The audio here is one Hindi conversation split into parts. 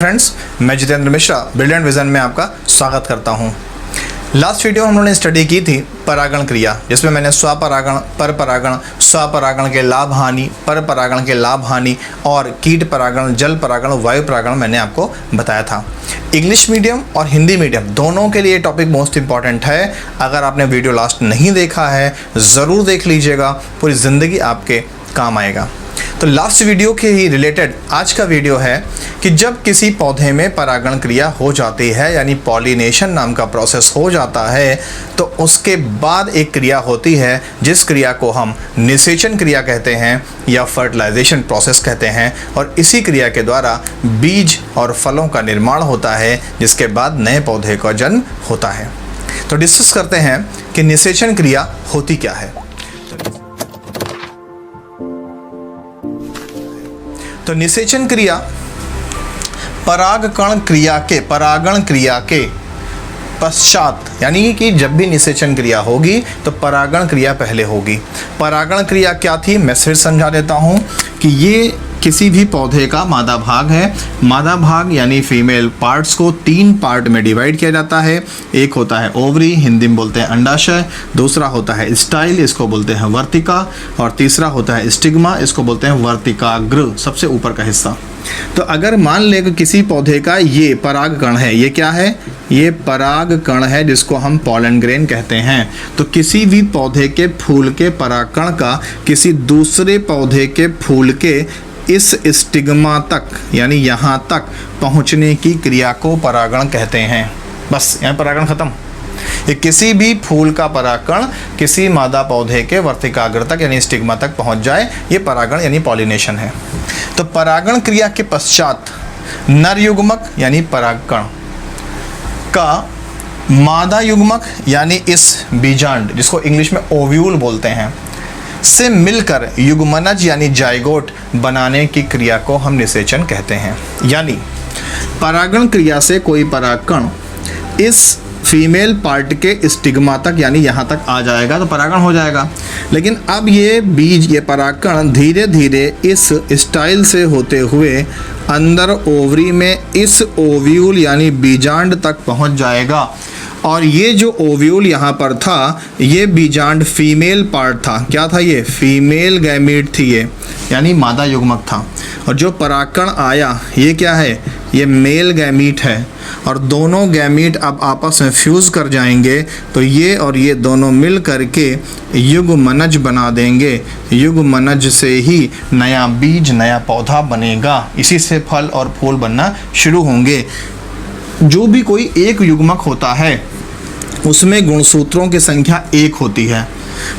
फ्रेंड्स, मैं जितेंद्र मिश्रा ब्रिलियंट विजन में आपका स्वागत करता हूं। लास्ट वीडियो में हम लोगों ने स्टडी की थी परागण क्रिया, जिसमें मैंने स्वपरागण, परपरागण, स्वपरागण के लाभ हानि, परपरागण के लाभ हानि और कीट परागण, जल परागण, वायु परागण मैंने आपको बताया था। इंग्लिश मीडियम और हिंदी मीडियम दोनों के लिए टॉपिक मोस्ट इंपॉर्टेंट है। अगर आपने वीडियो लास्ट नहीं देखा है ज़रूर देख लीजिएगा, पूरी ज़िंदगी आपके काम आएगा। तो लास्ट वीडियो के ही रिलेटेड आज का वीडियो है कि जब किसी पौधे में परागण क्रिया हो जाती है, यानी पॉलिनेशन नाम का प्रोसेस हो जाता है, तो उसके बाद एक क्रिया होती है जिस क्रिया को हम निषेचन क्रिया कहते हैं या फर्टिलाइजेशन प्रोसेस कहते हैं। और इसी क्रिया के द्वारा बीज और फलों का निर्माण होता है, जिसके बाद नए पौधे का जन्म होता है। तो डिस्कस करते हैं कि निषेचन क्रिया होती क्या है। तो निषेचन क्रिया परागण क्रिया के पश्चात, यानी कि जब भी निषेचन क्रिया होगी तो परागण क्रिया पहले होगी। परागण क्रिया क्या थी मैं फिर समझा देता हूँ कि ये किसी भी पौधे का मादा भाग है। मादा भाग यानी फीमेल पार्ट्स को 3 पार्ट में डिवाइड किया जाता है। एक होता है ओवरी, हिंदी में बोलते हैं अंडाशय, दूसरा होता है स्टाइल, इसको बोलते हैं वर्तिका, और तीसरा होता है स्टिग्मा, इसको बोलते हैं वर्तिकाग्र, सबसे ऊपर का हिस्सा। तो अगर मान लें कि किसी पौधे का ये परागकण है, ये क्या है? ये परागकण है जिसको हम पॉलन ग्रेन कहते हैं। तो किसी भी पौधे के फूल के परागकण का किसी दूसरे पौधे के फूल के इस स्टिग्मा तक, यानी यहाँ तक पहुँचने की क्रिया को परागण कहते हैं। बस यहाँ परागण खत्म। ये किसी भी फूल का परागकण किसी मादा पौधे के वर्तिकाग्र तक यानी स्टिग्मा तक पहुँच जाए, ये परागण यानी पॉलिनेशन है। तो परागण क्रिया के पश्चात नर युग्मक यानी परागकण का मादा युग्मक यानी इस बीजांड, जिसको इंग्लिश में ओव्यूल बोलते हैं, से मिलकर युग्मनज यानी जाइगोट बनाने की क्रिया को हम निषेचन कहते हैं। यानी परागण क्रिया से कोई परागकण इस फीमेल पार्ट के स्टिग्मा तक यानी यहाँ तक आ जाएगा तो परागण हो जाएगा। लेकिन अब ये बीज, ये परागकण धीरे धीरे इस स्टाइल से होते हुए अंदर ओवरी में इस ओव्यूल यानी बीजांड तक पहुँच जाएगा। और ये जो ओव्यूल यहाँ पर था, ये बीजांड फीमेल पार्ट था। क्या था ये? फीमेल गैमीट थी ये, यानी मादा युग्मक था। और जो परागकण आया ये क्या है? ये मेल गैमीट है। और दोनों गैमीट अब आपस में फ्यूज़ कर जाएंगे तो ये और ये दोनों मिल करके युग्मनज बना देंगे। युग्मनज से ही नया बीज, नया पौधा बनेगा। इसी से फल और फूल बनना शुरू होंगे। जो भी कोई एक युग्मक होता है उसमें गुणसूत्रों की संख्या 1 होती है।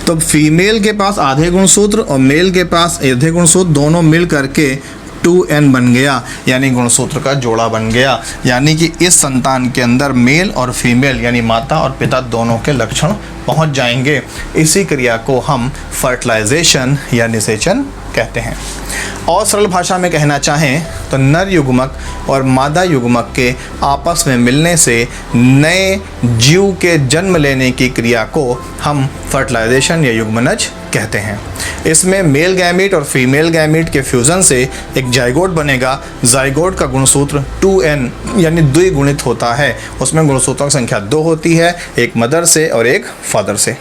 तो फीमेल के पास आधे गुणसूत्र और मेल के पास आधे गुणसूत्र, दोनों मिल करके 2n बन गया, यानी गुणसूत्र का जोड़ा बन गया। यानी कि इस संतान के अंदर मेल और फीमेल यानी माता और पिता दोनों के लक्षण पहुंच जाएंगे। इसी क्रिया को हम फर्टिलाइजेशन या निषेचन कहते हैं। और सरल भाषा में कहना चाहें तो नर युग्मक और मादा युग्मक के आपस में मिलने से नए जीव के जन्म लेने की क्रिया को हम फर्टिलाइजेशन या युग्मनज कहते हैं। इसमें मेल गैमीट और फीमेल गैमीट के फ्यूज़न से एक जाइगोट बनेगा। जाइगोट का गुणसूत्र 2n यानी द्विगुणित होता है। उसमें गुणसूत्रों की संख्या 2 होती है, एक मदर से और एक फादर से।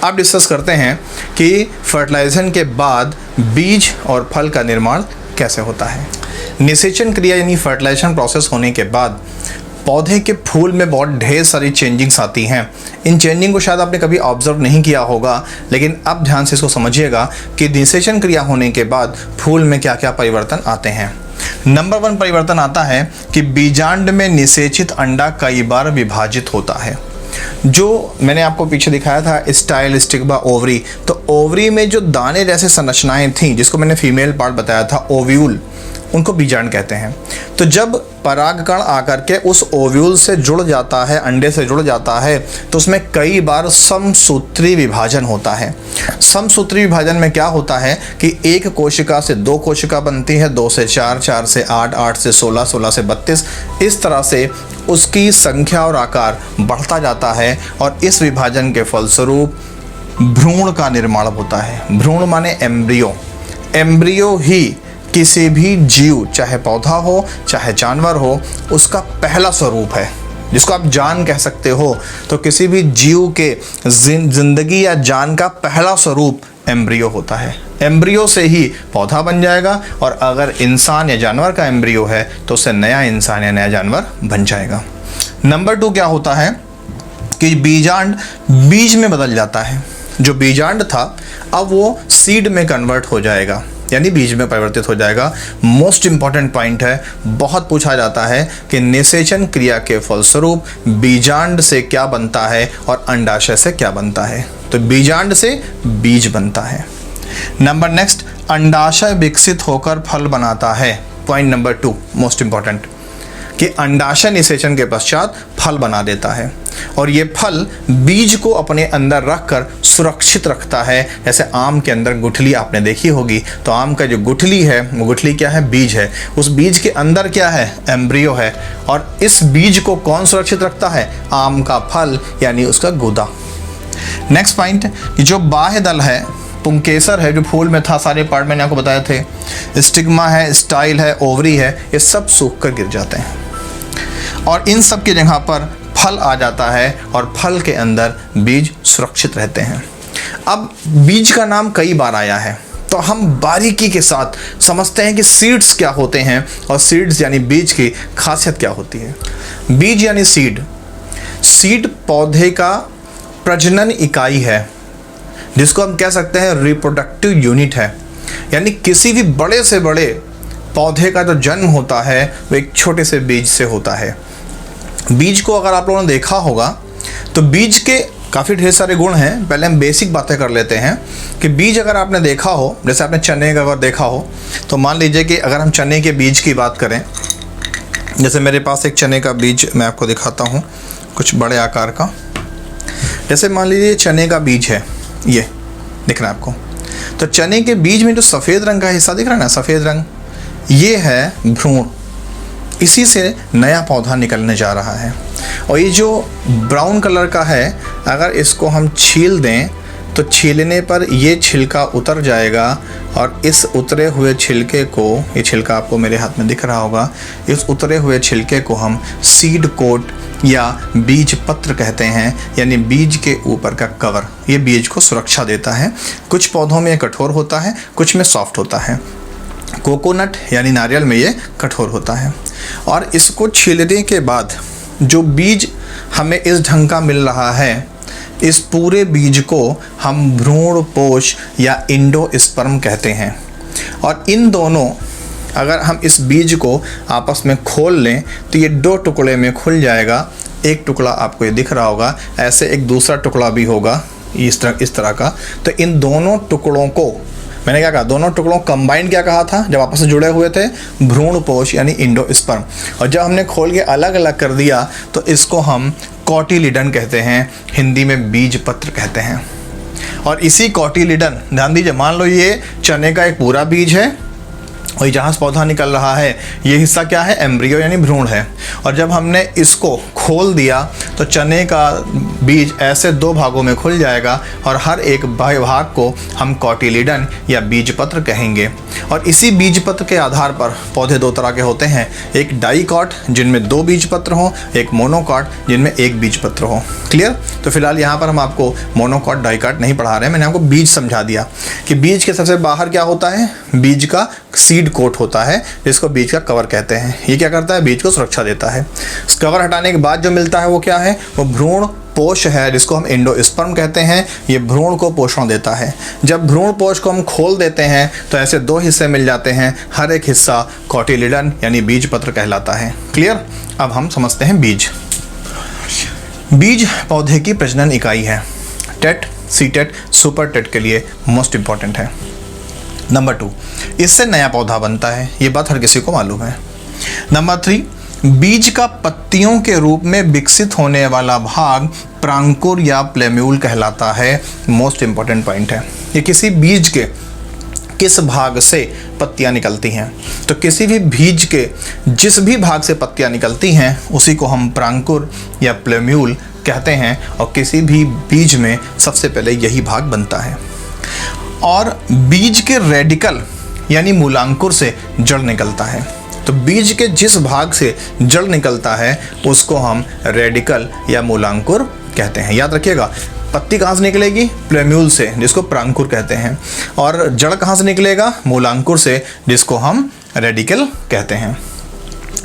अब डिस्कस करते हैं कि फर्टिलाइजेशन के बाद बीज और फल का निर्माण कैसे होता है। निषेचन क्रिया यानी फर्टिलाइजेशन प्रोसेस होने के बाद पौधे के फूल में बहुत ढेर सारी चेंजिंग्स आती हैं। इन चेंजिंग को शायद आपने कभी ऑब्जर्व नहीं किया होगा, लेकिन अब ध्यान से इसको समझिएगा कि निषेचन क्रिया होने के बाद फूल में क्या क्या परिवर्तन आते हैं। नंबर 1 परिवर्तन आता है कि बीजांड में निषेचित अंडा कई बार विभाजित होता है। जो मैंने आपको पीछे दिखाया था स्टाइल, स्टिग्मा, ओवरी, तो ओवरी में जो दाने जैसे संरचनाएं थीं, जिसको मैंने फीमेल पार्ट बताया था ओव्यूल, उनको बीजांड कहते हैं। तो जब परागकण आकर के उस ओव्यूल से जुड़ जाता है, अंडे से जुड़ जाता है, तो उसमें कई बार समसूत्री विभाजन होता है। समसूत्री विभाजन में क्या होता है कि एक कोशिका से 2 कोशिका बनती है, 2 से 4, 4 से 8, 8 से 16, 16 से 32। इस तरह से उसकी संख्या और आकार बढ़ता जाता है और इस विभाजन के फलस्वरूप भ्रूण का निर्माण होता है। भ्रूण माने एम्ब्रियो। एम्ब्रियो ही किसी भी जीव, चाहे पौधा हो चाहे जानवर हो, उसका पहला स्वरूप है, जिसको आप जान कह सकते हो। तो किसी भी जीव के जिंदगी या जान का पहला स्वरूप एम्ब्रियो होता है। एम्ब्रियो से ही पौधा बन जाएगा, और अगर इंसान या जानवर का एम्ब्रियो है तो उससे नया इंसान या नया जानवर बन जाएगा। नंबर 2 क्या होता है कि बीजांड बीज में बदल जाता है। जो बीजांड था अब वो सीड में कन्वर्ट हो जाएगा, यानी बीज में परिवर्तित हो जाएगा। मोस्ट इंपॉर्टेंट पॉइंट है, बहुत पूछा जाता है कि निषेचन क्रिया के फलस्वरूप बीजांड से क्या बनता है और अंडाशय से क्या बनता है। तो बीजांड से बीज बनता है। नंबर नेक्स्ट, अंडाशय विकसित होकर फल बनाता है। पॉइंट नंबर 2 मोस्ट इंपॉर्टेंट, कि अंडाशय निषेचन के पश्चात फल बना देता है, और ये फल बीज को अपने अंदर रखकर सुरक्षित रखता है। जैसे आम के अंदर गुठली आपने देखी होगी, तो आम का जो गुठली है वो गुठली क्या है, बीज है। उस बीज के अंदर क्या है, एम्ब्रियो है, और इस बीज को कौन सुरक्षित रखता है, आम का फल यानी उसका गूदा। नेक्स्ट पॉइंट, जो बाह्य दल है, पुंकेसर है जो फूल में था, सारे पार्ट मैंने आपको बताए थे, स्टिग्मा है, स्टाइल है, ओवरी है, ये सब सूख कर गिर जाते हैं, और इन सब की जगह पर फल आ जाता है, और फल के अंदर बीज सुरक्षित रहते हैं। अब बीज का नाम कई बार आया है, तो हम बारीकी के साथ समझते हैं कि सीड्स क्या होते हैं, और सीड्स यानी बीज की खासियत क्या होती है। बीज यानी सीड, सीड पौधे का प्रजनन इकाई है, जिसको हम कह सकते हैं रिप्रोडक्टिव यूनिट है। यानी किसी भी बड़े से बड़े पौधे का जो जन्म होता है वो एक छोटे से बीज से होता है। बीज को अगर आप लोगों ने देखा होगा तो बीज के काफ़ी ढेर सारे गुण हैं। पहले हम बेसिक बातें कर लेते हैं कि बीज अगर आपने देखा हो, जैसे आपने चने का अगर देखा हो, तो मान लीजिए कि अगर हम चने के बीज की बात करें, जैसे मेरे पास एक चने का बीज मैं आपको दिखाता हूँ, कुछ बड़े आकार का। जैसे मान लीजिए चने का बीज है, ये दिख रहा है आपको। तो चने के बीज में जो सफ़ेद रंग का हिस्सा दिख रहा है ना, सफ़ेद रंग, ये है भ्रूण। इसी से नया पौधा निकलने जा रहा है। और ये जो ब्राउन कलर का है, अगर इसको हम छील दें तो छीलने पर ये छिलका उतर जाएगा, और इस उतरे हुए छिलके को, ये छिलका आपको मेरे हाथ में दिख रहा होगा, इस उतरे हुए छिलके को हम सीड कोट या बीज पत्र कहते हैं, यानी बीज के ऊपर का कवर। ये बीज को सुरक्षा देता है। कुछ पौधों में कठोर होता है, कुछ में सॉफ्ट होता है। कोकोनट यानी नारियल में ये कठोर होता है। और इसको छीलने के बाद जो बीज हमें इस ढंग का मिल रहा है, इस पूरे बीज को हम भ्रूणपोष या इंडोस्पर्म कहते हैं। और इन दोनों, अगर हम इस बीज को आपस में खोल लें तो ये 2 टुकड़े में खुल जाएगा। एक टुकड़ा आपको ये दिख रहा होगा, ऐसे एक दूसरा टुकड़ा भी होगा इस तरह का। तो इन दोनों टुकड़ों को मैंने क्या कहा, दोनों टुकड़ों कंबाइंड क्या कहा था जब आपस में जुड़े हुए थे, भ्रूणपोष यानी इंडोस्पर्म। और जब हमने खोल के अलग अलग कर दिया तो इसको हम कॉटिलिडन कहते हैं, हिंदी में बीज पत्र कहते हैं। और इसी कॉटिलिडन, ध्यान दीजिए, मान लो ये चने का एक पूरा बीज है, और जहाँ से पौधा निकल रहा है ये हिस्सा क्या है, एम्ब्रियो यानी भ्रूण है। और जब हमने इसको खोल दिया तो चने का बीज ऐसे 2 भागों में खुल जाएगा, और हर एक भाग को हम कॉटिलिडन या बीजपत्र कहेंगे। और इसी बीजपत्र के आधार पर पौधे 2 तरह के होते हैं, एक डाइकॉट जिनमें 2 बीजपत्र हों, एक मोनोकॉट जिनमें 1 बीजपत्र हो। क्लियर? तो फिलहाल यहाँ पर हम आपको मोनोकॉट डाइकॉट नहीं पढ़ा रहे हैं, मैंने आपको बीज समझा दिया कि बीज के सबसे बाहर क्या होता है, बीज का सीड कोट होता है, जिसको बीज का कवर कहते हैं। ये क्या करता है, बीज को सुरक्षा देता है। कवर हटाने के बाद जो मिलता है वो क्या है, वो भ्रूण पोष है, जिसको हम इंडोस्पर्म कहते हैं। ये भ्रूण को पोषण देता है। जब भ्रूण पोष को हम खोल देते हैं तो ऐसे 2 हिस्से मिल जाते हैं, हर एक हिस्सा कॉटिलिडन यानी बीज पत्र कहलाता है। क्लियर? अब हम समझते हैं बीज। बीज पौधे की प्रजनन इकाई है। टेट, सीटेट, सुपर टेट के लिए मोस्ट इंपॉर्टेंट है। नंबर 2, इससे नया पौधा बनता है, ये बात हर किसी को मालूम है। नंबर 3, बीज का पत्तियों के रूप में विकसित होने वाला भाग प्रांकुर या प्लेम्यूल कहलाता है। मोस्ट इंपॉर्टेंट पॉइंट है, ये किसी बीज के किस भाग से पत्तियां निकलती हैं। तो किसी भी बीज के जिस भी भाग से पत्तियां निकलती हैं उसी को हम प्रांकुर या प्लेम्यूल कहते हैं। और किसी भी बीज में सबसे पहले यही भाग बनता है। और बीज के रेडिकल यानी मूलांकुर से जड़ निकलता है। तो बीज के जिस भाग से जड़ निकलता है उसको हम रेडिकल या मूलांकुर कहते हैं। याद रखिएगा, पत्ती कहाँ से निकलेगी? प्लेम्यूल से, जिसको प्रांकुर कहते हैं। और जड़ कहाँ से निकलेगा? मूलांकुर से, जिसको हम रेडिकल कहते हैं।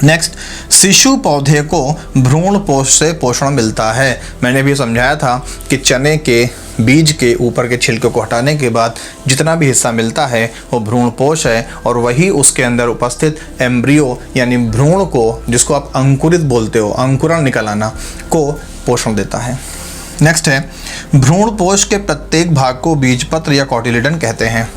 नेक्स्ट, शिशु पौधे को भ्रूण पोष से पोषण मिलता है। मैंने भी समझाया था कि चने के बीज के ऊपर के छिलके को हटाने के बाद जितना भी हिस्सा मिलता है वो भ्रूण पोष है, और वही उसके अंदर उपस्थित एम्ब्रियो यानी भ्रूण को, जिसको आप अंकुरित बोलते हो, अंकुरण निकल आना, को पोषण देता है। नेक्स्ट है, भ्रूण पोष के प्रत्येक भाग को बीजपत्र या कोटिलिडन कहते हैं।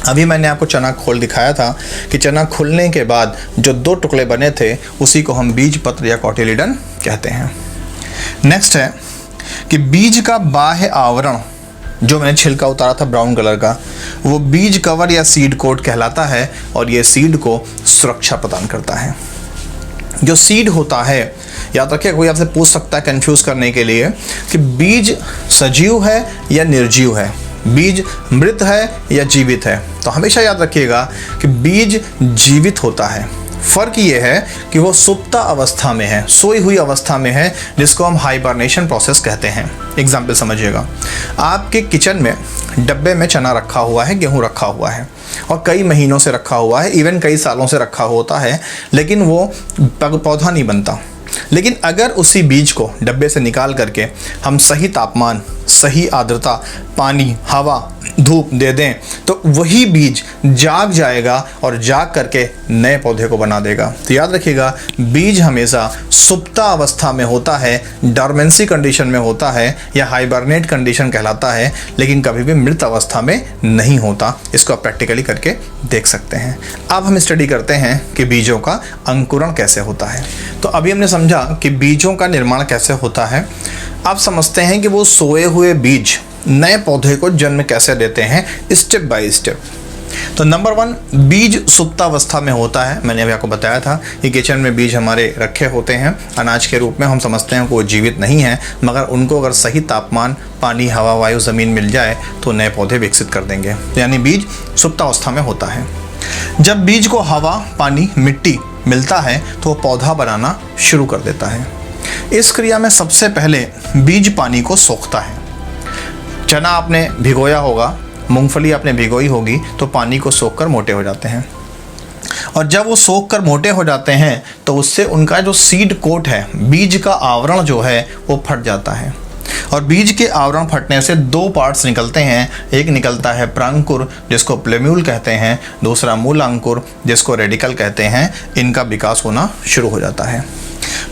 अभी मैंने आपको चना खोल दिखाया था कि चना खुलने के बाद जो 2 टुकड़े बने थे उसी को हम बीजपत्र या कोटिलिडन कहते हैं। नेक्स्ट है कि बीज का बाह्य आवरण, जो मैंने छिलका उतारा था ब्राउन कलर का, वो बीज कवर या सीड कोट कहलाता है, और ये सीड को सुरक्षा प्रदान करता है। जो सीड होता है, याद रखिए, कोई आपसे पूछ सकता है कंफ्यूज करने के लिए कि बीज सजीव है या निर्जीव है, बीज मृत है या जीवित है। तो हमेशा याद रखिएगा कि बीज जीवित होता है। फर्क ये है कि वो सुप्त अवस्था में है, सोई हुई अवस्था में है, जिसको हम हाइबरनेशन प्रोसेस कहते हैं। एग्जाम्पल समझिएगा, आपके किचन में डब्बे में चना रखा हुआ है, गेहूं रखा हुआ है, और कई महीनों से रखा हुआ है, इवन कई सालों से रखा होता है, लेकिन वो पौधा नहीं बनता। लेकिन अगर उसी बीज को डब्बे से निकाल करके हम सही तापमान, सही आर्द्रता, पानी, हवा, धूप दे दें तो वही बीज जाग जाएगा और जाग करके नए पौधे को बना देगा। तो याद रखिएगा, बीज हमेशा सुप्त अवस्था में होता है, डॉर्मेंसी कंडीशन में होता है या हाइबरनेट कंडीशन कहलाता है, लेकिन कभी भी मृत अवस्था में नहीं होता। इसको आप प्रैक्टिकली करके देख सकते हैं। अब हम स्टडी करते हैं कि बीजों का अंकुरण कैसे होता है। तो अभी हमने समझा कि बीजों का निर्माण कैसे होता है। अब समझते हैं कि वो सोए हुए बीज नए पौधे को जन्म कैसे देते हैं, स्टेप बाय स्टेप। तो नंबर 1, बीज सुप्तावस्था में होता है। मैंने अभी आपको बताया था कि किचन में बीज हमारे रखे होते हैं अनाज के रूप में। हम समझते हैं कि वो जीवित नहीं है, मगर उनको अगर सही तापमान, पानी, हवा, वायु, ज़मीन मिल जाए तो नए पौधे विकसित कर देंगे। यानी बीज सुप्तावस्था में होता है। जब बीज को हवा, पानी, मिट्टी मिलता है तो वो पौधा बनाना शुरू कर देता है। इस क्रिया में सबसे पहले बीज पानी को सोखता है। चना आपने भिगोया होगा, मूंगफली आपने भिगोई होगी, तो पानी को सोख कर मोटे हो जाते हैं, और जब वो सोख कर मोटे हो जाते हैं तो उससे उनका जो सीड कोट है, बीज का आवरण जो है, वो फट जाता है। और बीज के आवरण फटने से 2 पार्ट्स निकलते हैं। एक निकलता है प्रांकुर, जिसको प्लेम्यूल कहते हैं, दूसरा मूलांकुर, जिसको रेडिकल कहते हैं। इनका विकास होना शुरू हो जाता है।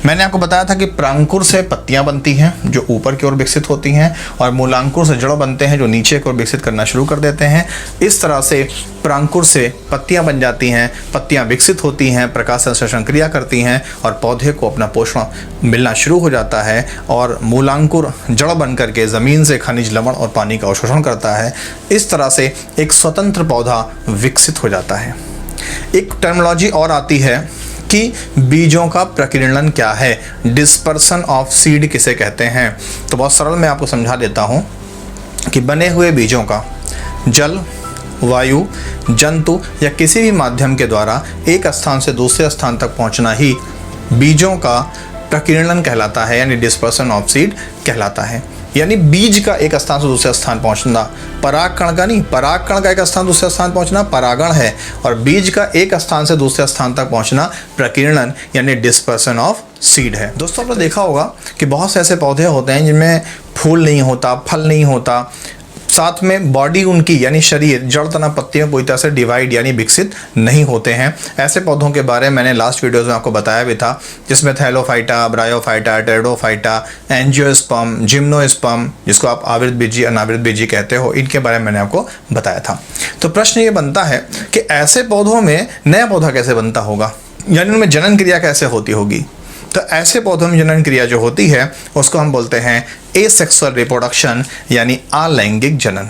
मैंने आपको बताया था कि प्रांकुर से पत्तियां बनती हैं जो ऊपर की ओर विकसित होती हैं, और मूलांकुर से जड़ बनते हैं जो नीचे की ओर विकसित करना शुरू कर देते हैं। इस तरह से प्रांकुर से पत्तियां बन जाती हैं, पत्तियां विकसित होती हैं, प्रकाश संश्लेषण क्रिया करती हैं, और पौधे को अपना पोषण मिलना शुरू हो जाता है। और मूलांकुर जड़ बन करके ज़मीन से खनिज, लवण और पानी का अवशोषण करता है। इस तरह से एक स्वतंत्र पौधा विकसित हो जाता है। एक टर्मिनोलॉजी और आती है कि बीजों का प्रकीर्णन क्या है, डिस्पर्सन ऑफ सीड किसे कहते हैं। तो बहुत सरल मैं आपको समझा देता हूँ कि बने हुए बीजों का जल, वायु, जंतु या किसी भी माध्यम के द्वारा एक स्थान से दूसरे स्थान तक पहुँचना ही बीजों का प्रकीर्णन कहलाता है, यानी डिस्पर्सन ऑफ सीड कहलाता है। यानी बीज का एक स्थान से दूसरे स्थान पहुंचना, परागकण का नहीं, परागकण का एक स्थान दूसरे स्थान पहुंचना परागण है, और बीज का एक स्थान से दूसरे स्थान तक पहुंचना प्रकीर्णन यानी डिस्पर्सन ऑफ सीड है। दोस्तों, आपने देखा होगा कि बहुत से ऐसे पौधे होते हैं जिनमें फूल नहीं होता, फल नहीं होता, साथ में बॉडी उनकी यानी शरीर, जड़, तना, पत्तियों पूरी तरह से डिवाइड यानी विकसित नहीं होते हैं। ऐसे पौधों के बारे में मैंने लास्ट वीडियोस में आपको बताया भी था, जिसमें Thallophyta, bryophyta, pteridophyta, angiosperm, gymnosperm, जिसको आप आवृत बीजी, अनावृत बीजी कहते हो, इनके बारे में मैंने आपको बताया था। तो प्रश्न ये बनता है कि ऐसे पौधों में नया पौधा कैसे बनता होगा, यानी उनमें जनन क्रिया कैसे होती होगी। तो ऐसे पौधों में जनन क्रिया जो होती है उसको हम बोलते हैं एसेक्सुअल रिप्रोडक्शन, यानी अलैंगिक जनन।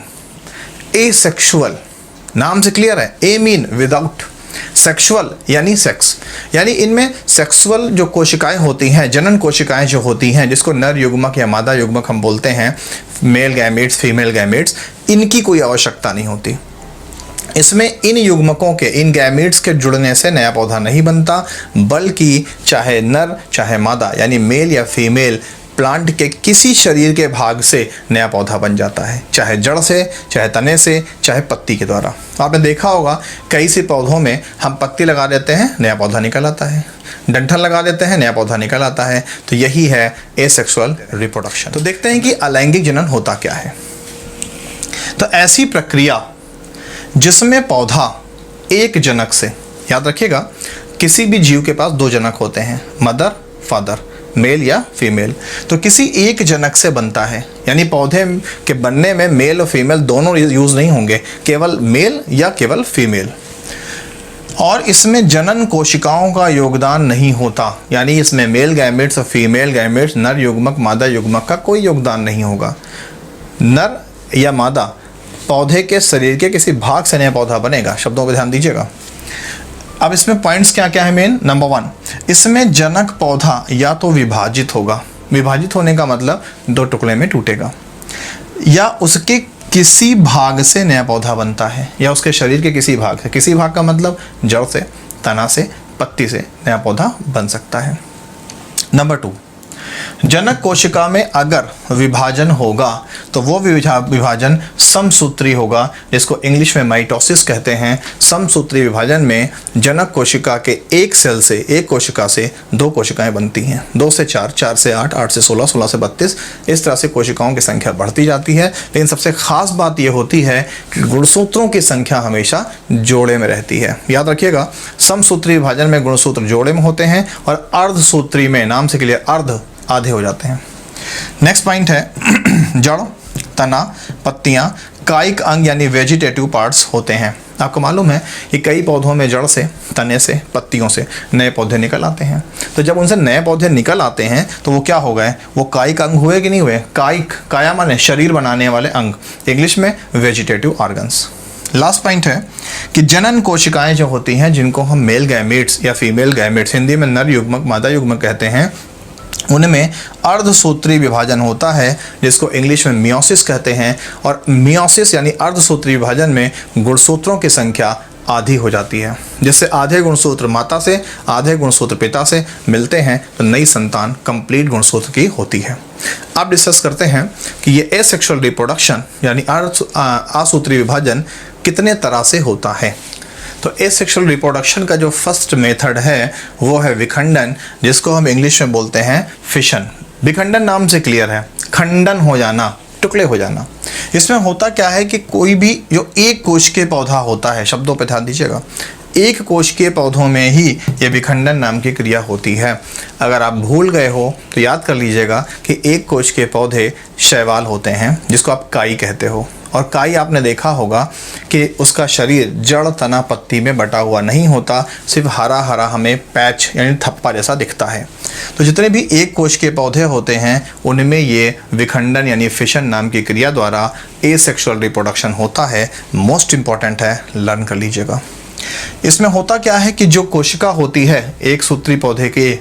एसेक्सुअल नाम से क्लियर है, ए मीन विदाउट, सेक्सुअल यानी सेक्स, यानी इनमें सेक्सुअल जो कोशिकाएं होती हैं, जनन कोशिकाएं जो होती हैं, जिसको नर युग्मक या मादा युग्मक हम बोलते हैं, मेल गैमेट्स, फीमेल गैमेट्स, इनकी कोई आवश्यकता नहीं होती। इसमें इन युग्मकों के, इन गैमीट्स के जुड़ने से नया पौधा नहीं बनता, बल्कि चाहे नर चाहे मादा यानी मेल या फीमेल प्लांट के किसी शरीर के भाग से नया पौधा बन जाता है, चाहे जड़ से, चाहे तने से, चाहे पत्ती के द्वारा। आपने देखा होगा कई से पौधों में हम पत्ती लगा देते हैं, नया पौधा निकल आता है, डंठल लगा देते हैं, नया पौधा निकल आता है। तो यही है एसेक्सुअल रिप्रोडक्शन। तो देखते हैं कि अलैंगिक जनन होता क्या है। तो ऐसी प्रक्रिया जिसमें पौधा एक जनक से, याद रखिएगा किसी भी जीव के पास दो जनक होते हैं, मदर फादर, मेल या फीमेल, तो किसी एक जनक से बनता है, यानी पौधे के बनने में मेल और फीमेल दोनों यूज नहीं होंगे, केवल मेल या केवल फीमेल। और इसमें जनन कोशिकाओं का योगदान नहीं होता, यानी इसमें मेल गैमेट्स और फीमेल गैमेट्स, नर युग्मक मादा युग्मक का कोई योगदान नहीं होगा। नर या मादा पौधे के शरीर के किसी भाग से नया पौधा बनेगा, शब्दों पर ध्यान दीजिएगा। अब इसमें पॉइंट्स क्या क्या है मेन। नंबर 1, इसमें जनक पौधा या तो विभाजित होगा, विभाजित होने का मतलब दो टुकड़े में टूटेगा, या उसके किसी भाग से नया पौधा बनता है, या उसके शरीर के किसी भाग से। किसी भाग का मतलब जड़ से, तना से, पत्ती से नया पौधा बन सकता है। नंबर 2, जनक कोशिका में अगर विभाजन होगा तो वो विभाजन समसूत्री होगा, जिसको इंग्लिश में माइटोसिस कहते हैं। समसूत्री विभाजन में जनक कोशिका के एक सेल से, एक कोशिका से दो कोशिकाएं बनती हैं, 2 से 4, 4 से 8, 8 से 16, 16 से 32, इस तरह से कोशिकाओं की संख्या बढ़ती जाती है। लेकिन सबसे खास बात यह होती है कि गुणसूत्रों की संख्या हमेशा जोड़े में रहती है। याद रखिएगा, समसूत्री विभाजन में गुणसूत्र जोड़े में होते हैं और अर्धसूत्री में, नाम से क्लियर, अर्ध आधे हो जाते हैं। नेक्स्ट पॉइंट है जड़, तना, पत्तियां, कायिक अंग यानी वेजिटेटिव पार्ट्स होते हैं। आपको मालूम है कि कई पौधों में जड़ से, तने से, पत्तियों से नए पौधे निकल आते हैं। तो जब उनसे नए पौधे निकल आते हैं तो वो क्या हो गए, वो कायिक अंग हुए कि नहीं हुए। कायिक, काया माने शरीर बनाने वाले अंग, इंग्लिश में वेजिटेटिव ऑर्गन्स। लास्ट पॉइंट है कि जनन कोशिकाएं जो होती हैं, जिनको हम मेल गैमेट्स या फीमेल गैमेट्स, हिंदी में नर युग्मक मादा युग्मक कहते हैं, उनमें अर्धसूत्री विभाजन होता है, जिसको इंग्लिश में मियोसिस कहते हैं। और मियोसिस यानी अर्धसूत्री विभाजन में गुणसूत्रों की संख्या आधी हो जाती है, जिससे आधे गुणसूत्र माता से, आधे गुणसूत्र पिता से मिलते हैं, तो नई संतान कंप्लीट गुणसूत्र की होती है। अब डिस्कस करते हैं कि ये एसेक्सुअल रिप्रोडक्शन यानी असूत्री विभाजन कितने तरह से होता है। तो एसेक्सुअल रिप्रोडक्शन का जो फर्स्ट मेथड है वो है विखंडन, जिसको हम इंग्लिश में बोलते हैं फिशन। विखंडन नाम से क्लियर है, खंडन हो जाना, टुकड़े हो जाना। इसमें होता क्या है कि कोई भी जो एक कोशिकीय पौधा होता है, शब्दों पर ध्यान दीजिएगा, एक कोशिकीय पौधों में ही ये विखंडन नाम की क्रिया होती है। अगर आप भूल गए हो तो याद कर लीजिएगा कि एक कोशिकीय पौधे शैवाल होते हैं, जिसको आप काई कहते हो। और काई आपने देखा होगा कि उसका शरीर जड़, तना, पत्ती में बटा हुआ नहीं होता, सिर्फ हरा हरा हमें पैच यानी थप्पा जैसा दिखता है। तो जितने भी एक कोश के पौधे होते हैं उनमें ये विखंडन यानी फिशन नाम की क्रिया द्वारा एसेक्सुअल रिप्रोडक्शन होता है। मोस्ट इंपॉर्टेंट है, लर्न कर लीजिएगा। इसमें होता क्या है कि जो कोशिका होती है एक सूत्री पौधे के,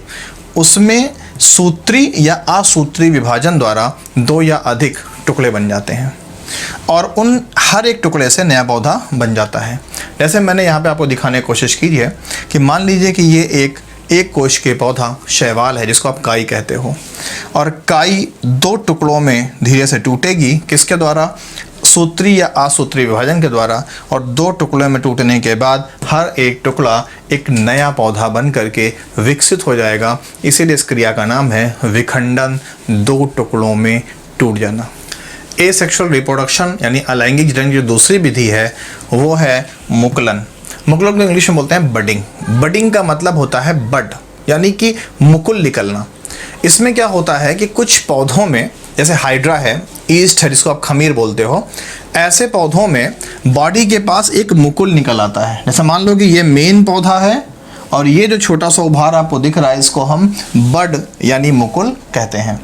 उसमें सूत्री या असूत्री विभाजन द्वारा दो या अधिक टुकड़े बन जाते हैं और उन हर एक टुकड़े से नया पौधा बन जाता है। जैसे मैंने यहाँ पे आपको दिखाने की कोशिश की है कि मान लीजिए कि ये एक कोश के पौधा शैवाल है, जिसको आप काई कहते हो, और काई दो टुकड़ों में धीरे से टूटेगी। किसके द्वारा? सूत्री या असूत्री विभाजन के द्वारा। और दो टुकड़ों में टूटने के बाद हर एक टुकड़ा एक नया पौधा बन करके विकसित हो जाएगा। इसीलिए इस क्रिया का नाम है विखंडन, दो टुकड़ों में टूट जाना। एसेक्सुअल रिप्रोडक्शन यानी अलैंगिक जनन की जो दूसरी विधि है वो है मुकुलन। मुकुलन को इंग्लिश में बोलते हैं बडिंग। बडिंग का मतलब होता है बड, यानी कि मुकुल निकलना। इसमें क्या होता है कि कुछ पौधों में, जैसे हाइड्रा है, ईस्ट है जिसको आप खमीर बोलते हो, ऐसे पौधों में बॉडी के पास एक मुकुल निकल आता है। जैसे मान लो कि ये मेन पौधा है और ये जो छोटा सा उभार आपको दिख रहा है इसको हम बड यानी मुकुल कहते हैं।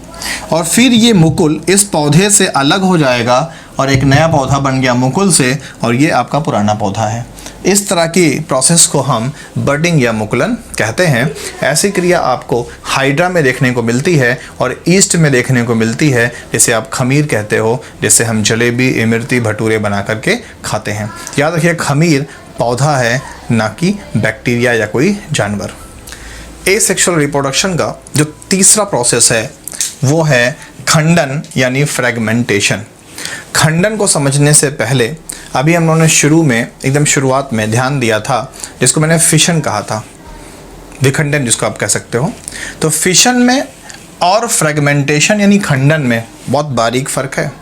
और फिर ये मुकुल इस पौधे से अलग हो जाएगा और एक नया पौधा बन गया मुकुल से, और ये आपका पुराना पौधा है। इस तरह की प्रोसेस को हम बडिंग या मुकुलन कहते हैं। ऐसी क्रिया आपको हाइड्रा में देखने को मिलती है और ईस्ट में देखने को मिलती है, जिसे आप खमीर कहते हो, जिसे हम जलेबी, इमरती, भटूरे बना करके खाते हैं। याद रखिए, खमीर पौधा है, ना कि बैक्टीरिया या कोई जानवर। एसेक्सुअल रिप्रोडक्शन का जो तीसरा प्रोसेस है वो है खंडन यानी फ्रेगमेंटेशन। खंडन को समझने से पहले अभी हम लोगों ने शुरू में, एकदम शुरुआत में ध्यान दिया था, जिसको मैंने फिशन कहा था, विखंडन जिसको आप कह सकते हो। तो फिशन में और फ्रेगमेंटेशन यानी खंडन में बहुत बारीक फ़र्क है।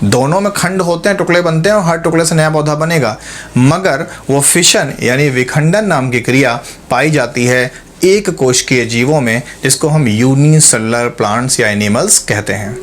दोनों में खंड होते हैं, टुकड़े बनते हैं और हर टुकड़े से नया पौधा बनेगा, मगर वो फिशन यानी विखंडन नाम की क्रिया पाई जाती है एक कोशिकीय जीवों में, जिसको हम यूनिसेलुलर प्लांट्स या एनिमल्स कहते हैं।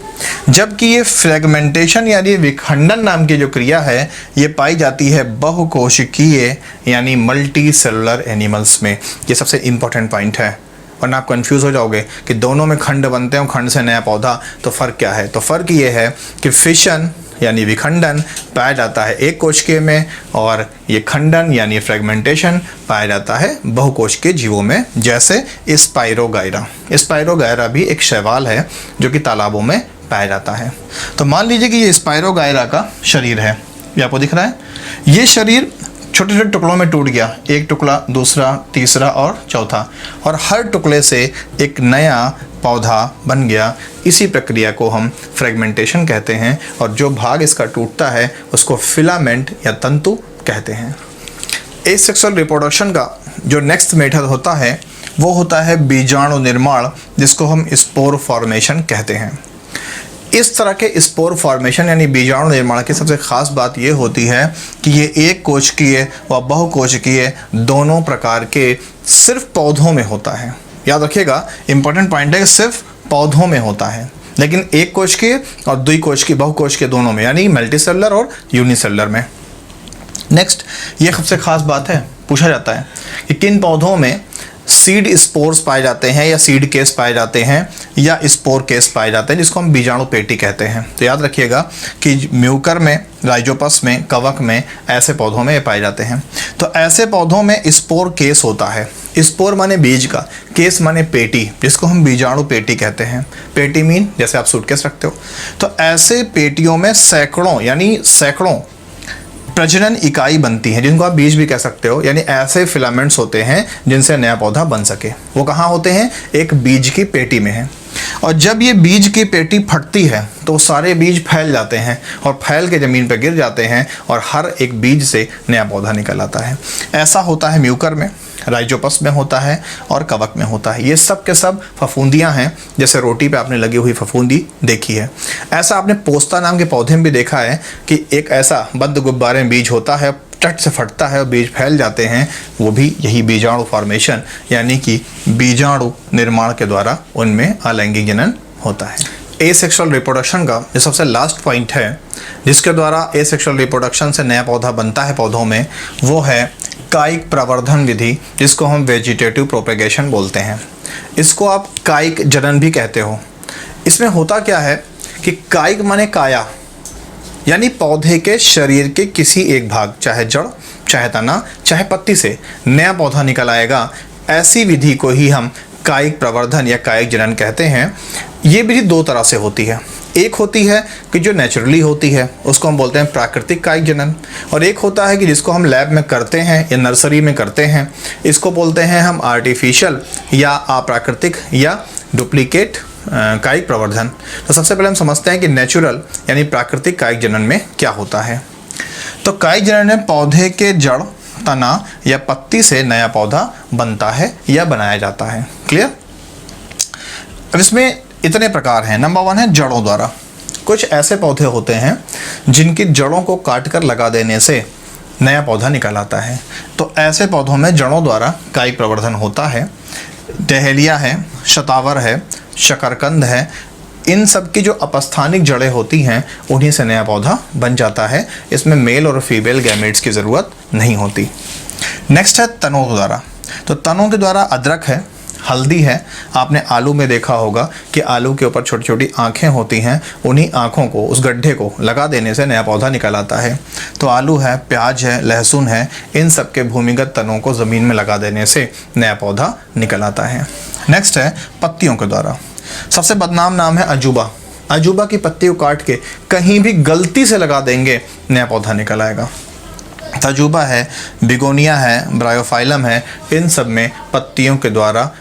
जबकि ये फ्रेगमेंटेशन यानी विखंडन नाम की जो क्रिया है ये पाई जाती है बहुकोशिकीय यानी मल्टी सेलुलर एनिमल्स में। ये सबसे इम्पोर्टेंट पॉइंट है, वरना आप कंफ्यूज हो जाओगे कि दोनों में खंड बनते हैं, खंड से नया पौधा, तो फ़र्क क्या है? तो फ़र्क ये है कि फिशन यानी विखंडन पाया जाता है एक कोशिकीय में और ये खंडन यानी फ्रेगमेंटेशन पाया जाता है बहुकोशिकीय जीवों में, जैसे स्पाइरोगायरा। स्पाइरोगायरा भी एक शैवाल है जो कि तालाबों में पाया जाता है। तो मान लीजिए कि ये स्पाइरोगायरा का शरीर है, ये आपको दिख रहा है। ये शरीर छोटे छोटे टुकड़ों में टूट गया, एक टुकड़ा, दूसरा, तीसरा और चौथा, और हर टुकड़े से एक नया पौधा बन गया। इसी प्रक्रिया को हम फ्रेगमेंटेशन कहते हैं और जो भाग इसका टूटता है उसको फिलामेंट या तंतु कहते हैं। एसेक्सुअल रिप्रोडक्शन का जो नेक्स्ट मेथड होता है वो होता है बीजाणु निर्माण, जिसको हम स्पोर फॉर्मेशन कहते हैं। इस तरह के स्पोर फॉर्मेशन यानी बीजाणु निर्माण की सबसे खास बात ये होती है कि ये एक कोशिकीय व बहुकोशिकीय दोनों प्रकार के सिर्फ पौधों में होता है। याद रखिएगा, इंपॉर्टेंट पॉइंट है कि सिर्फ पौधों में होता है, लेकिन एक कोशिकीय और द्विकोशिकीय, बहुकोशिकीय दोनों में, यानी मल्टीसेलुलर और यूनिसेलुलर में। नेक्स्ट, ये सबसे खास बात है, पूछा जाता है कि किन पौधों में सीड स्पोर्स पाए जाते हैं या सीड केस पाए जाते हैं या स्पोर केस पाए जाते हैं, जिसको हम बीजाणु पेटी कहते हैं। तो याद रखिएगा कि म्यूकर में, राइजोपस में, कवक में, ऐसे पौधों में ये पाए जाते हैं। तो ऐसे पौधों में स्पोर केस होता है। स्पोर माने बीज का, केस माने पेटी, जिसको हम बीजाणु पेटी कहते हैं। पेटी मीन जैसे आप सूटकेस रखते हो। तो ऐसे पेटियों में सैकड़ों यानी सैकड़ों प्रजनन इकाई बनती है, जिनको आप बीज भी कह सकते हो, यानी ऐसे फिलामेंट्स होते हैं जिनसे नया पौधा बन सके। वो कहाँ होते हैं? एक बीज की पेटी में है। और जब ये बीज की पेटी फटती है तो सारे बीज फैल जाते हैं और फैल के ज़मीन पर गिर जाते हैं और हर एक बीज से नया पौधा निकल आता है। ऐसा होता है म्यूकर में, राइजोपस में होता है और कवक में होता है। ये सब के सब फफूंदियाँ हैं, जैसे रोटी पे आपने लगी हुई फफूंदी देखी है। ऐसा आपने पोस्ता नाम के पौधे में भी देखा है कि एक ऐसा बद्ध गुब्बारे में बीज होता है, चट से फटता है और बीज फैल जाते हैं। वो भी यही बीजाणु फॉर्मेशन यानी कि बीजाणु निर्माण के द्वारा उनमें अलैंगिक जनन होता है। एसेक्सुअल रिप्रोडक्शन का जो सबसे लास्ट पॉइंट है, जिसके द्वारा एसेक्सुअल रिप्रोडक्शन से नया पौधा बनता है पौधों में, वो है कायिक प्रवर्धन विधि, जिसको हम वेजिटेटिव प्रोपेगेशन बोलते हैं। इसको आप कायिक जनन भी कहते हो। इसमें होता क्या है कि कायिक माने काया, यानी पौधे के शरीर के किसी एक भाग, चाहे जड़, चाहे तना, चाहे पत्ती से नया पौधा निकल आएगा। ऐसी विधि को ही हम कायिक प्रवर्धन या कायिक जनन कहते हैं। ये विधि दो तरह से होती है। एक होती है कि जो नेचुरली होती है, उसको हम बोलते हैं प्राकृतिक कायिक जनन, और एक होता है कि जिसको हम लैब में करते हैं या नर्सरी में करते हैं, इसको बोलते हैं हम आर्टिफिशियल या अप्राकृतिक या डुप्लीकेट कायिक प्रवर्धन। तो सबसे पहले हम समझते हैं कि नेचुरल यानी प्राकृतिक कायिक जनन में क्या होता है। तो कायिक जनन में पौधे के जड़, तना या पत्ती से नया पौधा बनता है या बनाया जाता है। क्लियर? अब इसमें इतने प्रकार हैं। नंबर 1 है जड़ों द्वारा। कुछ ऐसे पौधे होते हैं जिनकी जड़ों को काट कर लगा देने से नया पौधा निकल आता है। तो ऐसे पौधों में जड़ों द्वारा कायिक प्रवर्धन होता है। डहेलिया है, शतावर है, शकरकंद है, इन सब की जो अपस्थानिक जड़ें होती हैं उन्हीं से नया पौधा बन जाता है। इसमें मेल और फीमेल गैमेट्स की ज़रूरत नहीं होती। नेक्स्ट है तनों द्वारा। तो तनों के द्वारा अदरक है, हल्दी है, आपने आलू में देखा होगा कि आलू के ऊपर छोटी छोटी आँखें होती हैं, उन्हीं आँखों को, उस गड्ढे को लगा देने से नया पौधा निकल आता है। तो आलू है, प्याज है, लहसुन है, इन सब के भूमिगत तनों को ज़मीन में लगा देने से नया पौधा निकल आता है। नेक्स्ट है पत्तियों के द्वारा। सबसे बदनाम नाम है अजूबा। अजूबा की पत्ती को काट के कहीं भी गलती से लगा देंगे, नया पौधा निकल आएगा। तजुबा है, बिगोनिया है, ब्रायोफाइलम है, इन सब में पत्तियों के द्वारा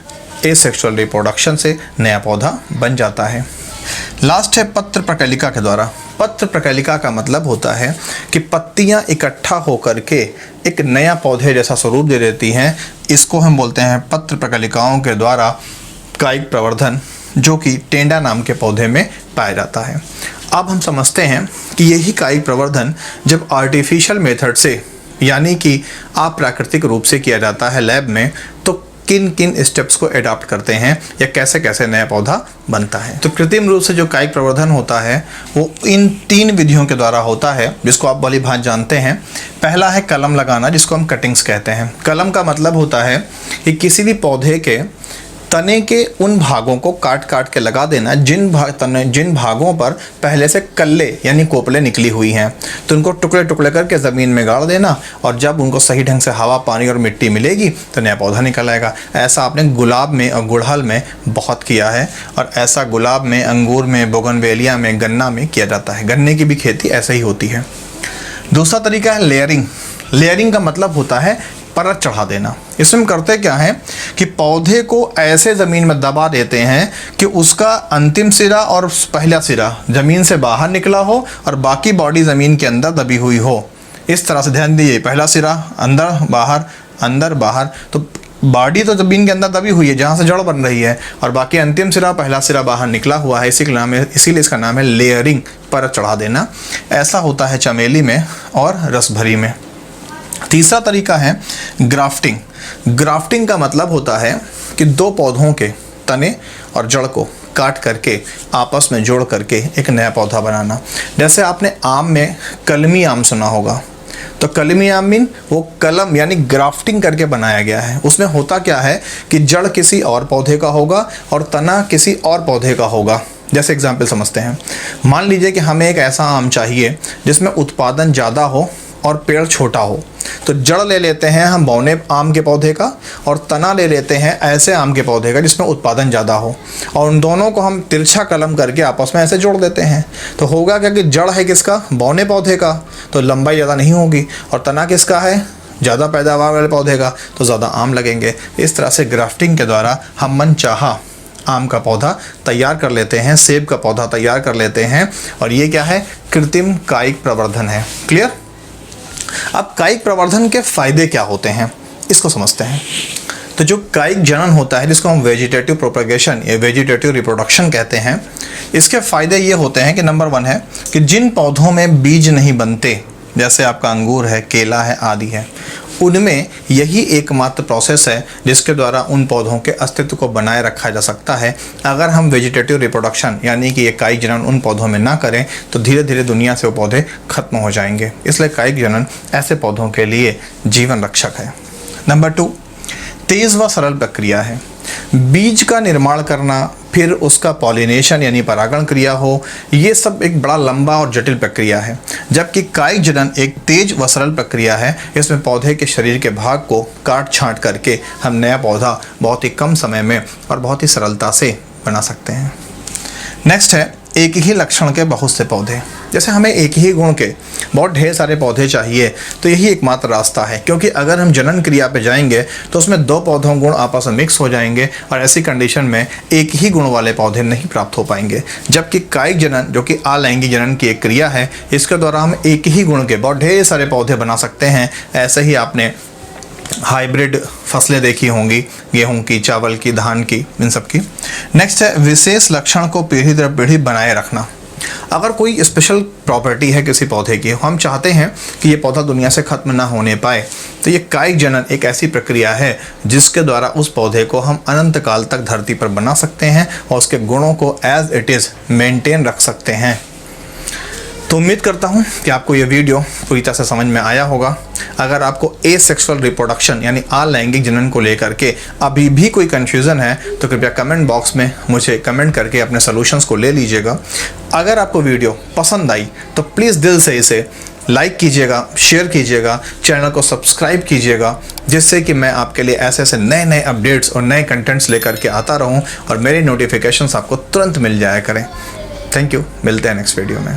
एसेक्सुअल रिप्रोडक्शन से नया पौधा बन जाता है। लास्ट है पत्र प्रकलिका के द्वारा। पत्र प्रकलिका का मतलब होता है कि पत्तियां इकट्ठा होकर के एक नया पौधे जैसा स्वरूप दे देती हैं। इसको हम बोलते हैं पत्र प्रकलिकाओं के द्वारा कायिक प्रवर्धन, जो कि टेंडा नाम के पौधे में पाया जाता है। अब हम समझते हैं कि यही कायिक प्रवर्धन जब आर्टिफिशियल मेथड से यानी कि अप्राकृतिक रूप से किया जाता है लैब में, तो किन किन स्टेप्स को अडॉप्ट करते हैं या कैसे कैसे नया पौधा बनता है। तो कृत्रिम रूप से जो कायिक प्रवर्धन होता है वो इन 3 विधियों के द्वारा होता है, जिसको आप भली भांति जानते हैं। पहला है कलम लगाना, जिसको हम कटिंग्स कहते हैं। कलम का मतलब होता है कि किसी भी पौधे के तने के उन भागों को काट काट के लगा देना जिन भागों पर पहले से कल्ले यानी कोपले निकली हुई हैं, तो उनको टुकड़े टुकड़े करके ज़मीन में गाड़ देना, और जब उनको सही ढंग से हवा, पानी और मिट्टी मिलेगी तो नया पौधा निकल आएगा। ऐसा आपने गुलाब में और गुड़हल में बहुत किया है, और ऐसा गुलाब में, अंगूर में, बोगनवेलिया में, गन्ना में किया जाता है। गन्ने की भी खेती ऐसे ही होती है। दूसरा तरीका है लेयरिंग। लेयरिंग का मतलब होता है परत चढ़ा देना। इसमें करते क्या है कि पौधे को ऐसे ज़मीन में दबा देते हैं कि उसका अंतिम सिरा और पहला सिरा ज़मीन से बाहर निकला हो और बाकी बॉडी ज़मीन के अंदर दबी हुई हो। इस तरह से ध्यान दीजिए, पहला सिरा अंदर बाहर, तो बॉडी तो ज़मीन के अंदर दबी हुई है जहाँ से जड़ बन रही है, और बाकी अंतिम सिरा, पहला सिरा बाहर निकला हुआ है। इसीलिए इसका नाम है लेयरिंग, परत चढ़ा देना। ऐसा होता है चमेली में और रसभरी में। तीसरा तरीका है ग्राफ्टिंग। ग्राफ्टिंग का मतलब होता है कि 2 पौधों के तने और जड़ को काट करके आपस में जोड़ करके एक नया पौधा बनाना। जैसे आपने आम में कलमी आम सुना होगा, तो कलमी आम मीन वो कलम यानी ग्राफ्टिंग करके बनाया गया है। उसमें होता क्या है कि जड़ किसी और पौधे का होगा और तना किसी और पौधे का होगा। जैसे एग्जाम्पल समझते हैं, मान लीजिए कि हमें एक ऐसा आम चाहिए जिसमें उत्पादन ज़्यादा हो और पेड़ छोटा हो, तो जड़ ले लेते हैं हम बौने आम के पौधे का, और तना ले लेते हैं ऐसे आम के पौधे का जिसमें उत्पादन ज़्यादा हो, और उन दोनों को हम तिरछा कलम करके आपस में ऐसे जोड़ देते हैं। तो होगा क्या कि जड़ है किसका, बौने पौधे का, तो लंबाई ज़्यादा नहीं होगी, और तना किसका है, ज़्यादा पैदावार वाले पौधे का, तो ज़्यादा आम लगेंगे। इस तरह से ग्राफ्टिंग के द्वारा हम मनचाहा आम का पौधा तैयार कर लेते हैं, सेब का पौधा तैयार कर लेते हैं, और ये क्या है, कृत्रिम कायिक प्रवर्धन है। क्लियर। अब कायिक प्रवर्धन के फायदे क्या होते हैं, इसको समझते हैं। तो जो कायिक जनन होता है, जिसको हम वेजिटेटिव प्रोपगेशन या वेजिटेटिव रिप्रोडक्शन कहते हैं, इसके फायदे ये होते हैं कि नंबर 1 है कि जिन पौधों में बीज नहीं बनते, जैसे आपका अंगूर है, केला है आदि है, उनमें यही एकमात्र प्रोसेस है जिसके द्वारा उन पौधों के अस्तित्व को बनाए रखा जा सकता है। अगर हम वेजिटेटिव रिप्रोडक्शन यानी कि ये कायिक जनन उन पौधों में ना करें तो धीरे धीरे दुनिया से वो पौधे खत्म हो जाएंगे। इसलिए कायिक जनन ऐसे पौधों के लिए जीवन रक्षक है। नंबर 2, तेज़ व सरल प्रक्रिया है। बीज का निर्माण करना, फिर उसका पॉलिनेशन यानी परागण क्रिया हो, ये सब एक बड़ा लंबा और जटिल प्रक्रिया है, जबकि कायिक जनन एक तेज व सरल प्रक्रिया है। इसमें पौधे के शरीर के भाग को काट छांट करके हम नया पौधा बहुत ही कम समय में और बहुत ही सरलता से बना सकते हैं। नेक्स्ट है एक ही लक्षण के बहुत से पौधे। जैसे हमें एक ही गुण के बहुत ढेर सारे पौधे चाहिए, तो यही एकमात्र रास्ता है, क्योंकि अगर हम जनन क्रिया पे जाएंगे तो उसमें 2 पौधों गुण आपस में मिक्स हो जाएंगे, और ऐसी कंडीशन में एक ही गुण वाले पौधे नहीं प्राप्त हो पाएंगे। जबकि कायिक जनन, जो कि अलैंगिक जनन की एक क्रिया है, इसके द्वारा हम एक ही गुण के बहुत ढेर सारे पौधे बना सकते हैं। ऐसे ही आपने हाइब्रिड फसलें देखी होंगी, गेहूं की, चावल की, धान की, इन सब की। नेक्स्ट है विशेष लक्षण को पीढ़ी दर पीढ़ी बनाए रखना। अगर कोई स्पेशल प्रॉपर्टी है किसी पौधे की, हम चाहते हैं कि ये पौधा दुनिया से खत्म ना होने पाए, तो ये कायिक जनन एक ऐसी प्रक्रिया है जिसके द्वारा उस पौधे को हम अनंत काल तक धरती पर बना सकते हैं और उसके गुणों को एज इट इज़ मेंटेन रख सकते हैं। तो उम्मीद करता हूँ कि आपको ये वीडियो पूरी तरह से समझ में आया होगा। अगर आपको एसेक्सुअल रिप्रोडक्शन यानी अलैंगिक जनन को लेकर के अभी भी कोई कन्फ्यूज़न है तो कृपया कमेंट बॉक्स में मुझे कमेंट करके अपने सॉल्यूशंस को ले लीजिएगा। अगर आपको वीडियो पसंद आई तो प्लीज़ दिल से इसे लाइक कीजिएगा, शेयर कीजिएगा, चैनल को सब्सक्राइब कीजिएगा, जिससे कि मैं आपके लिए ऐसे ऐसे नए नए अपडेट्स और नए कंटेंट्स लेकर के आता रहूं और मेरे नोटिफिकेशंस आपको तुरंत मिल जाया करें। थैंक यू, मिलते हैं नेक्स्ट वीडियो में।